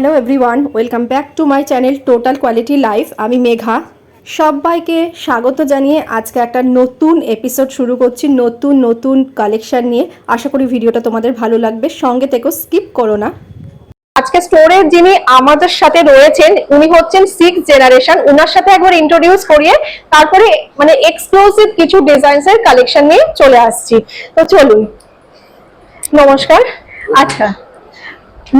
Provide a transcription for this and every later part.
Hello everyone, welcome back to my channel total quality life. আমি মেঘা। সবাইকে স্বাগত জানিয়ে আজকে একটা নতুন এপিসোড শুরু করছি, নতুন কালেকশন নিয়ে। আশা করি ভিডিওটা তোমাদের ভালো লাগবে, সঙ্গে থেকো, স্কিপ করো না। আজকে স্টোরের যিনি আমাদের সাথে রয়েছেন উনি হচ্ছেন 6th জেনারেশন। ওনার সাথে একবার ইন্ট্রোডিউস করিয়ে তারপরে মানে এক্সক্লুসিভ কিছু ডিজাইনসের কালেকশন নিয়ে চলে আসছি। তো চলুন। নমস্কার। আচ্ছা,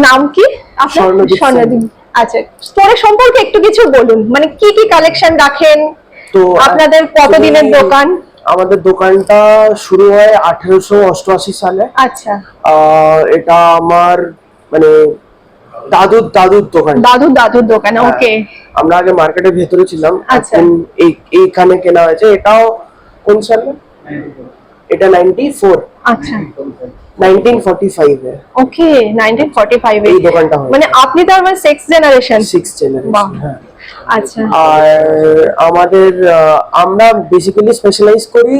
নাম কি আপনার? স্বর্ণদীপ। আচ্ছা, স্টোরের সম্পর্কে একটু কিছু বলুন, মানে কি কি কালেকশন রাখেন, তো আপনাদের কতদিনের দোকান? আমাদের দোকানটা শুরু হয় 1888 সালে। আচ্ছা, এটা আমার মানে দাদুর দোকান। ওকে। আমরা আগে মার্কেটের ভেতরে ছিলাম, আচ্ছা, এখন এইখানে কেনা হয়েছে। এটাও কোন সালে? এটা 94। আচ্ছা, 1945 এ। ওকে, 1945 এ এই দোকানটা হয়। মানে আপনি তো আমার 6th জেনারেশন। হ্যাঁ। আচ্ছা, আর আমাদের আমরা বেসিক্যালি স্পেশালাইজ করি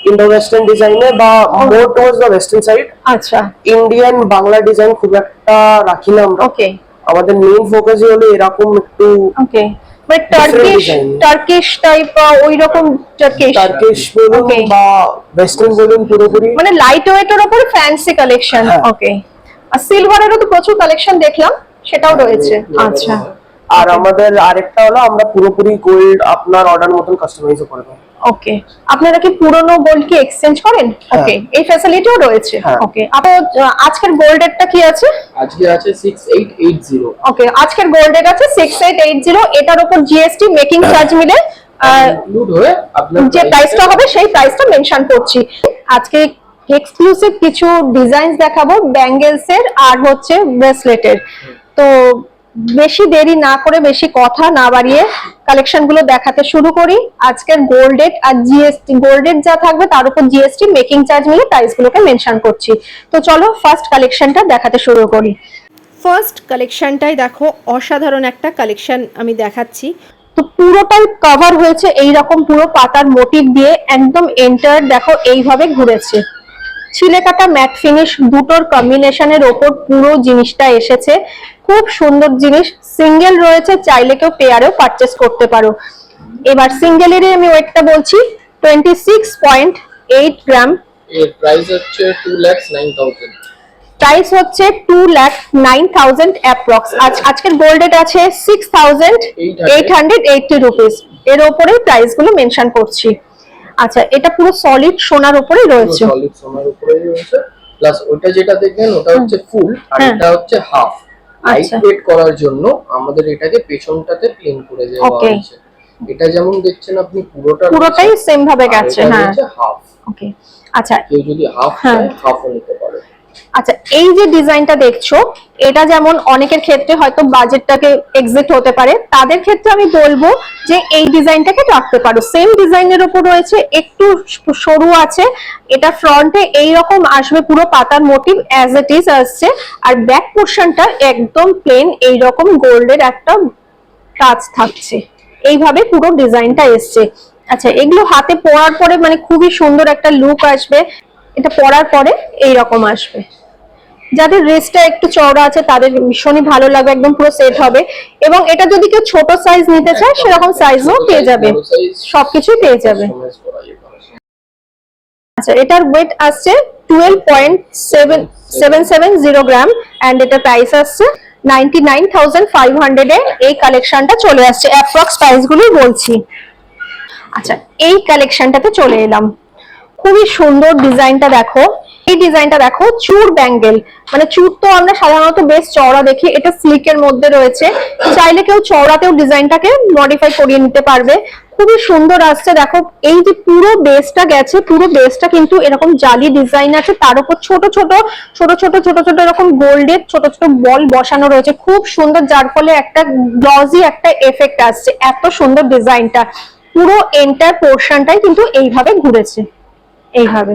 ইন্ডো ওয়েস্টার্ন ডিজাইনে বা মোর টুয়ার্ডস দ্য ওয়েস্টার্ন সাইড। আচ্ছা, ইন্ডিয়ান বাংলা ডিজাইন খুব একটা রাখি না আমরা। ওকে। আমাদের মেইন ফোকাস হলো এরকম একটু ওকে, মানে টার্কিশ টাইপ, ওই রকম টার্কিশ বলুন বা ওয়েস্টার্ন বলুন, পুরোপুরি মানে লাইট ওয়েটের উপর ফ্যান্সি কালেকশন। ওকে। আর সিলভারেরও তো প্রচুর কালেকশন দেখলাম, সেটাও রয়েছে। আচ্ছা, আর আমাদের আরেকটা হলো আমরা পুরোপুরি গোল্ড আপনার অর্ডার মতন কাস্টমাইজও করে দেব। ওকে, আপনারা কি পুরনো গোল্ড কি এক্সচেঞ্জ করেন? ওকে, এই ফ্যাসিলিটিও রয়েছে। ওকে, আপনার আজকের গোল্ড রেটটা কি আছে? আজকে আছে 6880। ওকে, আজকের গোল্ড রেট আছে 6880। এটার উপর জিএসটি মেকিং চার্জ মিলে ইনক্লুড হয়ে আপনার যে প্রাইসটা হবে সেই প্রাইসটা মেনশন করছি। আজকে এক্সক্লুসিভ কিছু ডিজাইনস দেখাবো ব্যাঙ্গেলস এর আর হচ্ছে ব্রেসলেটের। তো বেশি দেরি না করে, বেশি কথা না বাড়িয়ে কালেকশন গুলো দেখাতে শুরু করি। আজকের গোল্ড রেট আর জিএসটি, গোল্ড রেট যা থাকবে তার উপর জিএসটি মেকিং চার্জ মিলে প্রাইস গুলোকে মেনশন করছি। তো চলো ফার্স্ট কালেকশনটা দেখাতে শুরু করি। ফার্স্ট কালেকশনটাই দেখো, অসাধারণ একটা কালেকশন আমি দেখাচ্ছি। তো পুরোটাই কভার হয়েছে এইরকম পুরো পাতার মোটিভ দিয়ে, একদম এন্টার দেখো এইভাবে ঘুরেছে। ছিলে কাটা ম্যাট ফিনিশ দুটোর কম্বিনেশনের ওপর পুরো জিনিসটা এসেছে। খুব সুন্দর জিনিস। সিঙ্গেল রয়েছে, চাইলে কেউ পেয়ারেও পারচেস করতে পারো। এবার সিঙ্গেলেরই আমি ওয়েটটা বলছি, 26.8 গ্রাম। এর প্রাইস হচ্ছে 2,09,000। প্রাইস হচ্ছে 2,09,000 অ্যাপ্রক্স। আজকের গোল্ড রেট আছে 6,880 রুপিস। এর উপরে প্রাইস গুলো মেনশন করছি। আচ্ছা, এটা পুরো সলিড সোনার উপরে রয়েছে। সলিড সোনার উপরে রয়েছে, প্লাস ওটা যেটা দেখেন ওটা হচ্ছে ফুল আর এটা হচ্ছে হাফ। লাইট ওয়েট করার জন্য আমাদের এটাকে পেছনটাতে প্লেন করে দেওয়া হয়েছে। এটা যেমন দেখছেন আপনি পুরোটাই সেম ভাবে গেছে। হ্যাঁ, হাফ। ওকে। আচ্ছা, কেউ যদি হাফ চায় হাফও নিতে পারে। আচ্ছা, এই যে ডিজাইনটা দেখছো, এটা যেমন অনেকের ক্ষেত্রে হয়তো বাজেটটাকে এক্সিট হতে পারে, তাদের ক্ষেত্রে আমি বলবো যে এই ডিজাইনটাকে রাখতে পারো। সেম ডিজাইনের উপর রয়েছে, একটু সরু আছে। এটা ফ্রন্টে এইরকম আসবে, পুরো পাতার মোটিভ অ্যাজ ইট ইজ আসছে। আর ব্যাক পোর্শনটা একদম প্লেন, এইরকম গোল্ডের একটা টাচ থাকছে। এইভাবে পুরো ডিজাইনটা এসছে। আচ্ছা, এগুলো হাতে পরার পরে মানে খুবই সুন্দর একটা লুক আসবে। এটা পরার পরে এইরকম আসবে। যাদের রেস্টটা একটু চওড়া আছে তাদের ভীষণই ভালো লাগবে, একদম পুরো সেট হবে। এবং এটা যদি কেউ ছোট সাইজ নিতে চায় সেরকম সাইজও পেয়ে যাবে, সবকিছু পেয়ে যাবে। আচ্ছা, এটার ওয়েট আসছে 12.770 গ্রাম এন্ড এটা প্রাইস আসছে 99,500 এ। এই কালেকশনটা চলে আসছে, অ্যাপ্রক্স প্রাইস গুলো বলছি। আচ্ছা, এই কালেকশনটাতে চলে এলাম। খুবই সুন্দর ডিজাইনটা দেখো। এই ডিজাইনটা দেখো, চূড় ব্যাঙ্গেল। মানে চূড় তো আমরা সাধারণত বেশ চওড়া দেখি, এটা স্লিকের মধ্যে রয়েছে। চাইলে কেউ চওড়াতেও ডিজাইনটাকে মডিফাই করিয়ে নিতে পারবে। খুবই সুন্দর আসছে দেখো। এই যে পুরো বেসটা গেছে, পুরো বেসটা কিন্তু এরকম জালি ডিজাইন আছে, তার উপর ছোট ছোট এরকম গোল্ডের ছোট ছোট বল বসানো রয়েছে। খুব সুন্দর, যার ফলে একটা গ্লজি একটা এফেক্ট আসছে। এত সুন্দর ডিজাইনটা, পুরো এন্টার পোর্শনটাই কিন্তু এইভাবে ঘুরেছে। এইভাবে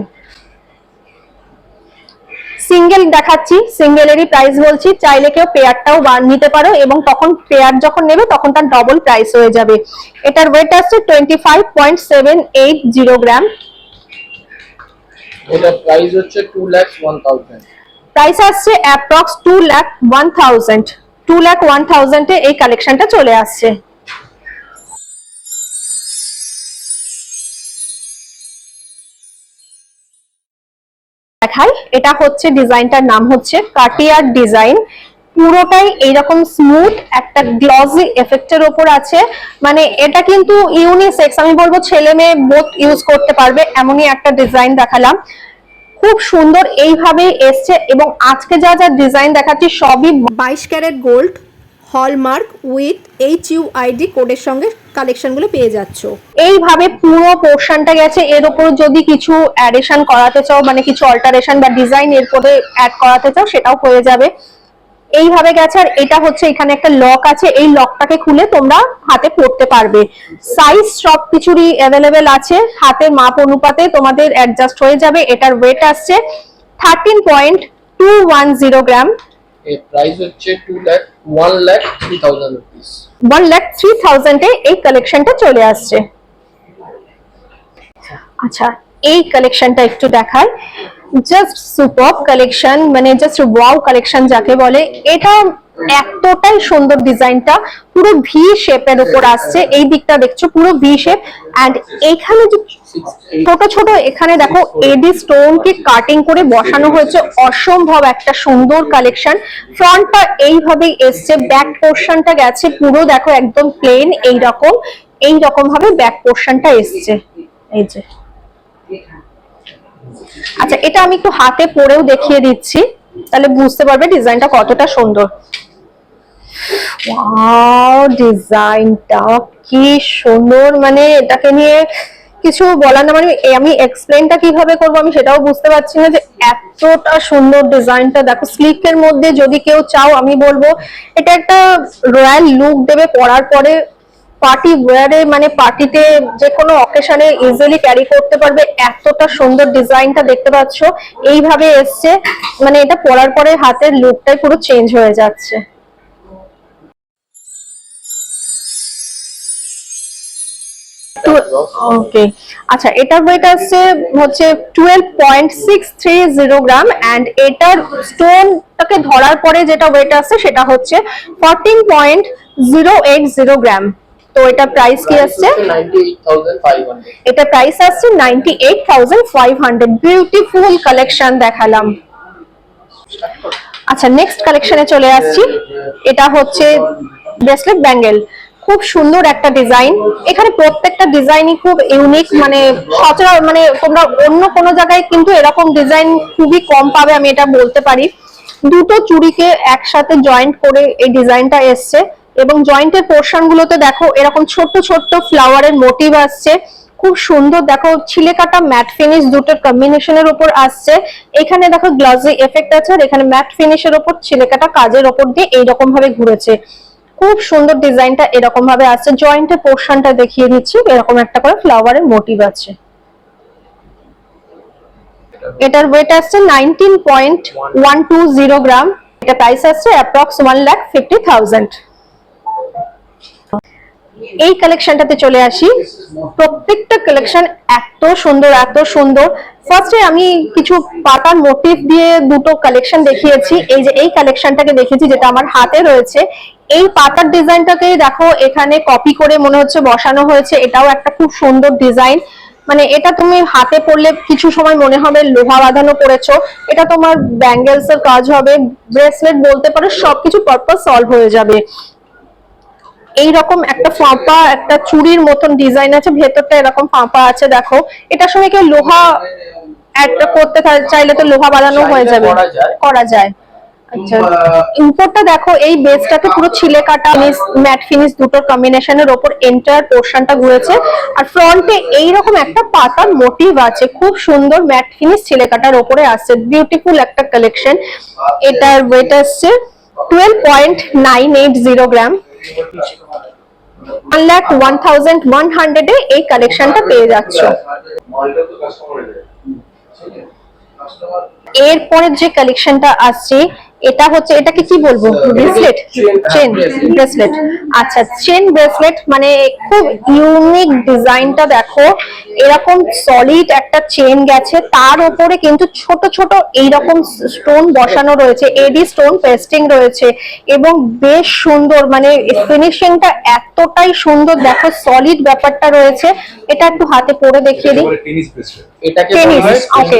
সিঙ্গেল দেখাচ্ছি, সিঙ্গেলেরই প্রাইস বলছি। চাইলে কেউ পেয়ারটাও নিতে পারো এবং তখন পেয়ার যখন নেবে তখন তার ডবল প্রাইস হয়ে যাবে। এটার ওয়েট আসছে 25.780 গ্রাম। এটার প্রাইস হচ্ছে 2,01,000। প্রাইস আসছে অ্যাপ্রক্স 2,01,000। 2,01,000 এই কালেকশনটা চলে আসছে। দেখাই, এটা হচ্ছে ডিজাইনটার নাম হচ্ছে কাটিয়ার ডিজাইন। পুরোটাই এইরকম স্মুথ একটা গ্লসি এফেক্টের উপর আছে। মানে এটা কিন্তু ইউনিসেক্স, আমি বলবো ছেলে মেয়ে বোথ ইউজ করতে পারবে এমনই একটা ডিজাইন দেখালাম। খুব সুন্দর এইভাবেই এসছে, এবং আজকে যা যা ডিজাইন দেখাচ্ছি সবই 22 carat gold hallmark with HUID কোডের সঙ্গে কালেকশনগুলো পেয়ে যাচ্ছ। এইভাবে পুরো পোর্শনটা গেছে। এর উপর যদি কিছু অ্যাডিশন করাতে চাও, মানে কিছু অল্টারেশন বা ডিজাইন এর পরে অ্যাড করাতে চাও, সেটাও হয়ে যাবে। এইভাবে গেছে। আর এটা হচ্ছে এখানে একটা লক আছে, এই লকটাকে খুলে তোমরা হাতে পরতে পারবে। সাইজ সব কিছুরই অ্যাভেলেবেল আছে, হাতের মাপ অনুপাতে তোমাদের অ্যাডজাস্ট হয়ে যাবে। এটার ওয়েট আসছে 13.210 গ্রাম। এর প্রাইস হচ্ছে 1,03,000 রুপিস। 1,03,000 এ এই কালেকশনটা চলে আসছে। আচ্ছা, এই কালেকশনটা একটু দেখাই। জাস্ট সুপারব কালেকশন, মানে জাস্ট ওয়াও কালেকশন যাকে বলে। এটা এতটাই সুন্দর, ডিজাইনটা পুরো ভি শেপের উপর আসছে। এই দিকটা দেখছো পুরো ভি শেপ, এন্ড এখানে যে ছোট ছোট এখানে দেখো এডি স্টোন কে কাটিং করে বসানো হয়েছে। অসম্ভব একটা সুন্দর কালেকশন। ফ্রন্টটা এইভাবেই এসছে, ব্যাক পোর্শনটা গেছে পুরো দেখো একদম প্লেন। এইরকম ভাবে ব্যাক পোর্শনটা এসছে, এই যে। আচ্ছা, এটা আমি একটু হাতে পরেও দেখিয়ে দিচ্ছি, তাহলে বুঝতে পারবে ডিজাইনটা কতটা সুন্দর। ওয়াও, ডিজাইনটা কি সুন্দর! মানে এটাকে নিয়ে কিছু বলার না, মানে আমি এক্সপ্লেনটা কিভাবে করবো আমি সেটাও বুঝতে পারছি না, যে এতটা সুন্দর ডিজাইনটা দেখো। স্লিকের মধ্যে যদি কেউ চাও, আমি বলবো এটা একটা রয়্যাল লুক দেবে পরার পরে। পার্টি ওয়্যারে, মানে পার্টিতে যে কোনো অকেশনে ইজিলি ক্যারি করতে পারবে। এতটা সুন্দর ডিজাইনটা দেখতে পাচ্ছ, এইভাবে এসছে। মানে এটা পরার পরে হাতের লুকটাই পুরো চেঞ্জ হয়ে যাচ্ছে। ওকে, আচ্ছা, এটার ওয়েট আসছে হচ্ছে 12.630 গ্রাম, এন্ড এটার স্টোনটাকে ধরার পরে যেটা ওয়েট আসছে সেটা হচ্ছে 14.080 গ্রাম। তো এটা প্রাইস কি আসছে? 98,500। এটা প্রাইস আসছে 98,500। বিউটিফুল কালেকশন দেখালাম। আচ্ছা, নেক্সট কালেকশনে চলে আসছি। এটা হচ্ছে ব্রেসলেট ব্যাঙ্গেল। খুব সুন্দর একটা ডিজাইন। এখানে প্রত্যেকটা ডিজাইনই খুব ইউনিক, মানে সচরাচর মানে তোমরা অন্য কোনো জায়গায় কিন্তু এরকম ডিজাইন খুবই কম পাবে, আমি এটা বলতে পারি। দুটো চুড়িকে একসাথে জয়েন্ট করে এই ডিজাইনটা এসছে, এবং জয়েন্টের পোর্শন গুলোতে দেখো এরকম ছোট্ট ছোট্ট ফ্লাওয়ারের মোটিভ আসছে। খুব সুন্দর দেখো, ছিলে কাটা ম্যাট ফিনিশ দুটোর কম্বিনেশনের উপর আসছে। এখানে দেখো গ্লসি এফেক্ট আছে, আর এখানে ম্যাট ফিনিশের উপর ছিলে কাটা কাজের উপর দিয়ে এইরকম ভাবে ঘুরেছে। খুব সুন্দর ডিজাইনটা এরকম ভাবে আসছে। জয়েন্টের পোর্শনটা দেখিয়ে দিচ্ছি, এরকম একটা করে ফ্লাওয়ারের মোটিভ আছে। এটার ওয়েট আসছে 19.120 গ্রাম। এটা প্রাইস আসছে অ্যাপ্রক্স 1,50,000। এই কালেকশনটাতে চলে আসি। প্রত্যেকটা কালেকশন এত সুন্দর, এত সুন্দর। ফার্স্টে আমি কিছু পাতার মোটিভ দিয়ে দুটো কালেকশন দেখিয়েছি। এই যে এই কালেকশনটাকে দেখেছি, যেটা আমার হাতে রয়েছে, এই পাতার ডিজাইনটাকে দেখো এখানে কপি করে মনে হচ্ছে বসানো হয়েছে। এটাও একটা খুব সুন্দর ডিজাইন। মানে এটা তুমি হাতে পরলে কিছু সময় মনে হবে লোহা বাঁধানো করেছো। এটা তোমার ব্যাঙ্গেলস এর কাজ হবে, ব্রেসলেট বলতে পারো, সবকিছু পারপাস সলভ হয়ে যাবে। এইরকম একটা ফাঁপা, একটা চুড়ির মতন ডিজাইন আছে, ভেতরটা এরকম ফাঁপা আছে দেখো। এটার সঙ্গে কেউ লোহা অ্যাড করতে চাইলে তো লোহা বাঁধানো হয়ে যাবে, করা যায়। আচ্ছা, উপরটা দেখো এই বেসটাকে পুরো ছিলে কাটা ম্যাট ফিনিশ দুটোর কম্বিনেশনের উপর এন্টার পোর্শনটা ঘুরেছে। আর ফ্রন্টে এইরকম একটা পাতার মোটিভ আছে, খুব সুন্দর ম্যাট ফিনিশ ছিলে কাটার উপরে আসছে। বিউটিফুল একটা কালেকশন। এটার ওয়েট আসছে 12.980 গ্রাম। 1,01,100 এ এই কালেকশনটা পেয়ে যাচ্ছ। এরপরে যে কালেকশনটা আসছে, এটা হচ্ছে, এটাকে কি বলবো, ব্রেসলেট, চেন ব্রেসলেট। আচ্ছা, চেন ব্রেসলেট, মানে খুব ইউনিক ডিজাইনটা দেখো, এরকম সলিড একটা চেন গেছে, তার উপরে কিন্তু ছোট ছোট এইরকম স্টোন বসানো রয়েছে, এডি স্টোন পেস্টিং রয়েছে, এবং বেশ সুন্দর, মানে ফিনিশিংটা এতটাই সুন্দর দেখো, সলিড ব্যাপারটা রয়েছে। এটা একটু হাতে পরে দেখিয়ে দিই। এটাকে টেনিস, ওকে,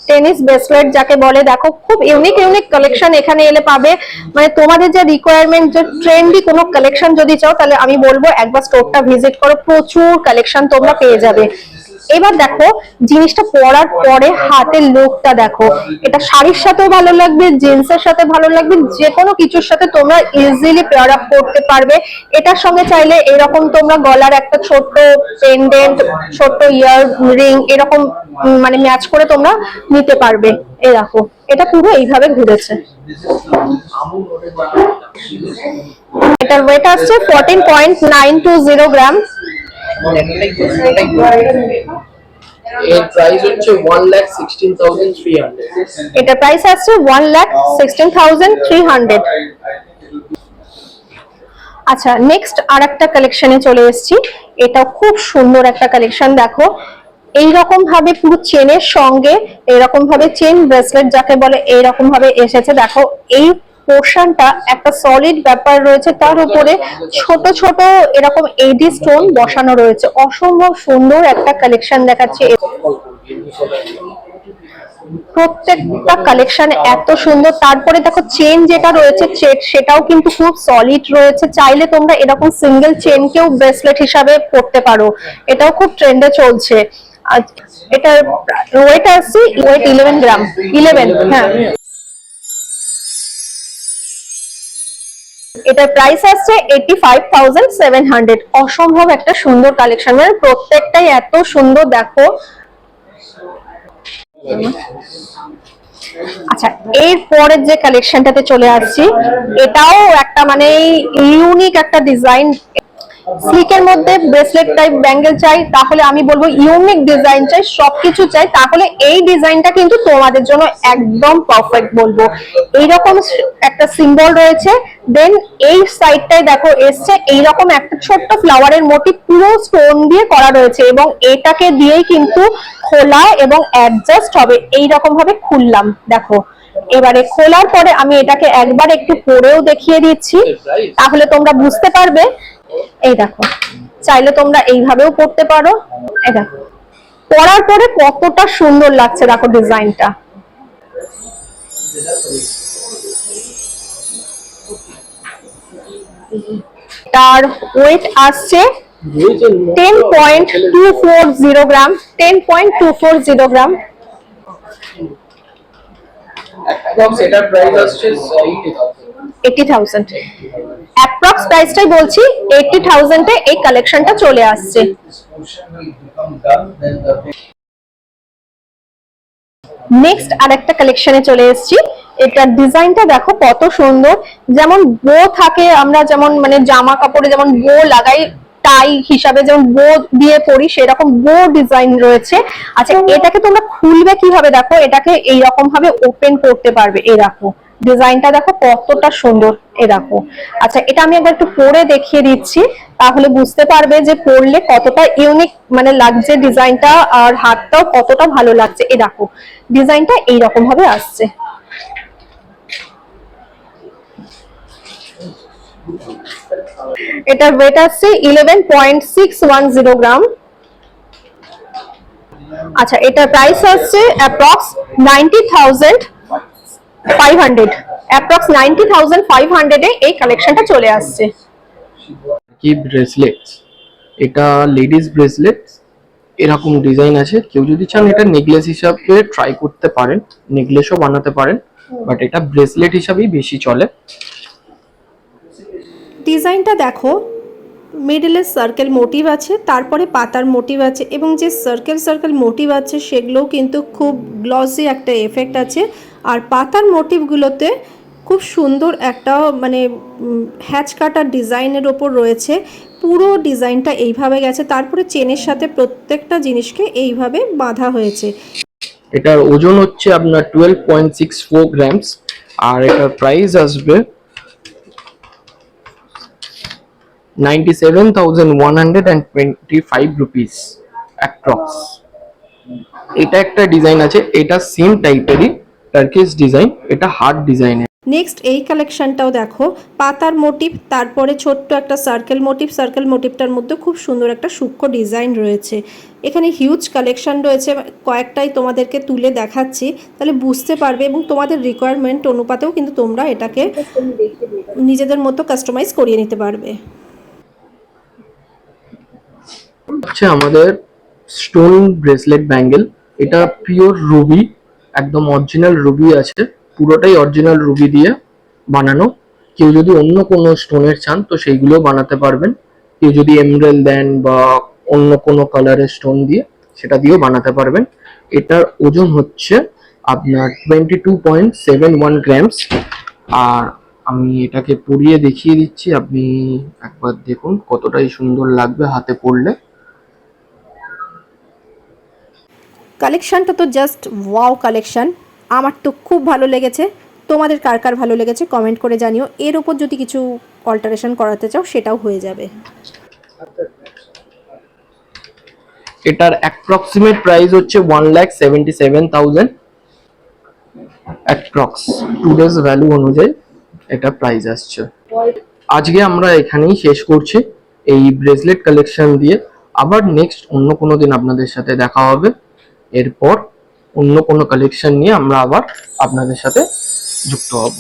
টেনিস ব্রেসলেট যাকে বলে, দেখো খুব ইউনিক ইউনিক কালেকশন এখানে এলে পাবে। মানে তোমাদের যে রিকোয়ারমেন্ট, যে ট্রেন্ডি কোনো কালেকশন যদি চাও, তাহলে আমি বলবো একবার স্টোরটা ভিজিট করো, প্রচুর কালেকশন তোমরা পেয়ে যাবে। এবার দেখো জিনিসটা পরার পরে হাতের লুকটা দেখো, এটা শাড়ির সাথেও ভালো লাগবে, জিন্সের সাথে ভালো লাগবে, যে কোনো কিছুর সাথে তোমরা ইজিলি পেয়ার আপ করতে পারবে। এটার সঙ্গে চাইলে এরকম তোমরা গলার একটা ছোট্ট পেন্ডেন্ট, ছোট্ট ইয়ার রিং এরকম মানে ম্যাচ করে তোমরা নিতে পারবে। এই দেখো, এটা পুরো এইভাবে ঘুরেছে। এটার ওয়েট আসছে 14.920 গ্রাম। এর প্রাইস হচ্ছে 1,16,300। এটা প্রাইস আসছে 1,16,300। আচ্ছা, নেক্সট আরেকটা কালেকশনে চলে এসেছি। এটাও খুব সুন্দর একটা কালেকশন দেখো, এইরকম ভাবে পুরো চেনের সঙ্গে এরকম ভাবে চেন ব্রেসলেট যাকে বলে এইরকম ভাবে এসেছে। দেখো এই পোর্শনটা একটা সলিড ব্যাপার রয়েছে, তার উপরে ছোট ছোট এরকম এডি স্টোন বসানো রয়েছে, অসম্ভব সুন্দর একটা কালেকশন দেখাচ্ছে। প্রত্যেকটা কালেকশন এত সুন্দর। তারপরে দেখো চেন যেটা রয়েছে সেটাও কিন্তু খুব সলিড রয়েছে, চাইলে তোমরা এরকম সিঙ্গেল চেনকেও ব্রেসলেট হিসাবে পরতে পারো, এটাও খুব ট্রেন্ডে চলছে। এটার ওয়েট আছে, ওয়েট 11 গ্রাম, 11, হ্যাঁ। এটার প্রাইস আসছে 85,700। অসম্ভব একটা সুন্দর কালেকশন, মানে প্রত্যেকটাই এত সুন্দর দেখো। আচ্ছা, এর পরের যে কালেকশনটাতে চলে আসছি, এটাও একটা মানে ইউনিক একটা ডিজাইন। স্লিকের মধ্যে ব্রেসলেট টাইপ ব্যাঙ্গেল চাই, তাহলে আমি বলবো ইউনিক ডিজাইন চাই, সবকিছু চাই, তাহলে এই ডিজাইনটা কিন্তু তোমাদের জন্য একদম পারফেক্ট বলবো। এইরকম একটা সিম্বল রয়েছে, দেন এই সাইডটায় দেখো এসছে এইরকম একটা ছোট্ট ফ্লাওয়ারের মোটিভ পুরো স্টোন দিয়ে করা রয়েছে, এবং এটাকে দিয়েই কিন্তু খোলা এবং অ্যাডজাস্ট হবে। এইরকম ভাবে খুললাম দেখো, এবারে খোলার পরে আমি এটাকে একবার একটু পরেও দেখিয়ে দিচ্ছি, তাহলে তোমরা বুঝতে পারবে। এই দেখো, চাইলে তোমরা এইভাবেও পড়তে পারো। এই দেখো পরার পরে কতটা সুন্দর লাগছে, দেখো ডিজাইনটা। তার ওয়েট আসছে 10.240 গ্রাম, 10.240 গ্রাম। এটার প্রাইস আসছে 80,000। অ্যাপ্রক্স প্রাইসটাই বলছি, 80,000 এ এই কালেকশনটা চলে আসছে। নেক্সট আরেকটা কালেকশনে চলে এসেছি। এটার ডিজাইনটা দেখো কত সুন্দর, যেমন বো থাকে, আমরা যেমন মানে জামা কাপড়ে যেমন বো লাগাই, টাই হিসাবে যেমন বো দিয়ে পরি, সেরকম বো ডিজাইন রয়েছে। আচ্ছা, এটাকে তোমরা খুলবে কিভাবে, দেখো এটাকে এইরকম ভাবে ওপেন করতে পারবে। এই দেখো ডিজাইনটা দেখো কতটা সুন্দর, এই দেখো। আচ্ছা, এটা আমি একবার একটু পরে দেখিয়ে দিচ্ছি, তাহলে বুঝতে পারবে যে পরলে কতটা ইউনিক মানে লাগছে ডিজাইনটা, আর হাতটাও কতটা ভালো লাগছে। এই দেখো ডিজাইনটা এইরকম ভাবে আসছে। এটার ওয়েট আসছে 11.610 গ্রাম। আচ্ছা, এটার প্রাইস আসছে অ্যাপ্রক্স 90,500, অ্যাপ্রক্স 90,500 এ এই কালেকশনটা চলে আসছে। কি ব্রেসলেট, এটা লেডিস ব্রেসলেট, এরকম ডিজাইন আছে। কেউ যদি চান এটা নেকলেস হিসাবে ট্রাই করতে পারেন, নেকলেসও বানাতে পারেন, বাট এটা ব্রেসলেট হিসাবেই বেশি চলে। ডিজাইনটা দেখো, মিডলে সার্কেল মোটিভ আছে, তারপরে পাতার মোটিভ আছে, এবং যে সার্কেল সার্কেল মোটিভ আছে সেগুলোও কিন্তু খুব গ্লসি একটা এফেক্ট আছে। আর পাতার মোটিভগুলোতে খুব সুন্দর একটা মানে হ্যাচ কাটার ডিজাইনের ওপর রয়েছে। পুরো ডিজাইনটা এইভাবে গেছে, তারপরে চেনের সাথে প্রত্যেকটা জিনিসকে এইভাবে বাঁধা হয়েছে। এটার ওজন হচ্ছে আপনার 12.64 গ্রামস। আর এটার প্রাইস আসবে 97,125 রুপিস অ্যাপ্রক্স। এটা একটা ডিজাইন আছে, এটা সেম টাইপেরই টার্কিশ ডিজাইন, এটা হার্ড ডিজাইনের। নেক্সট এই কালেকশনটাও দেখো, পাতার মোটিভ, তারপরে ছোট্ট একটা সার্কেল মোটিভটার মধ্যে খুব সুন্দর একটা সূক্ষ্ম ডিজাইন রয়েছে। এখানে হিউজ কালেকশন রয়েছে, কয়েকটাই তোমাদেরকে তুলে দেখাচ্ছি, তাহলে বুঝতে পারবে এবং তোমাদের রিকোয়ারমেন্ট অনুপাতেও কিন্তু তোমরা এটাকে নিজেদের মতো কাস্টমাইজ করিয়ে নিতে পারবে। হচ্ছে আমাদের স্টোন ব্রেসলেট ব্যাঙ্গেল, এটা পিওর রুবি, একদম অরিজিনাল রুবি আছে, পুরোটাই অরিজিনাল রুবি দিয়ে বানানো। কেউ যদি অন্য কোনো স্টোনের চান তো সেইগুলো বানাতে পারবেন, কেউ যদি এমরাল্ড দেন বা অন্য কোনো কালারের স্টোন দিয়ে সেটা দিয়েও বানাতে পারবেন। এটার ওজন হচ্ছে আপনার 22.71 গ্রামস। আর আমি এটাকে পরিয়ে দেখিয়ে দিচ্ছি, আপনি একবার দেখুন কতটাই সুন্দর লাগবে হাতে পরলে। কালেকশনটা তো জাস্ট ওয়াও কালেকশন, আমার তো খুব ভালো লেগেছে। তোমাদের কার কার ভালো লেগেছে কমেন্ট করে জানিও। এর ওপর যদি কিছু অল্টারেশন করাতে চাও সেটাও হয়ে যাবে। এটার অ্যাপ্রক্সিমেট প্রাইস হচ্ছে 1,77,000 অ্যাপ্রক্স, টুডেজ ভ্যালু অনুযায়ী এটা প্রাইস আসছে। আজকে আমরা এখানেই শেষ করছি এই ব্রেসলেট কালেকশন দিয়ে। আবার নেক্সট অন্য কোনো দিন আপনাদের সাথে দেখা হবে, এরপর অন্য কোনো কালেকশন নিয়ে আমরা আবার আপনাদের সাথে যুক্ত হব।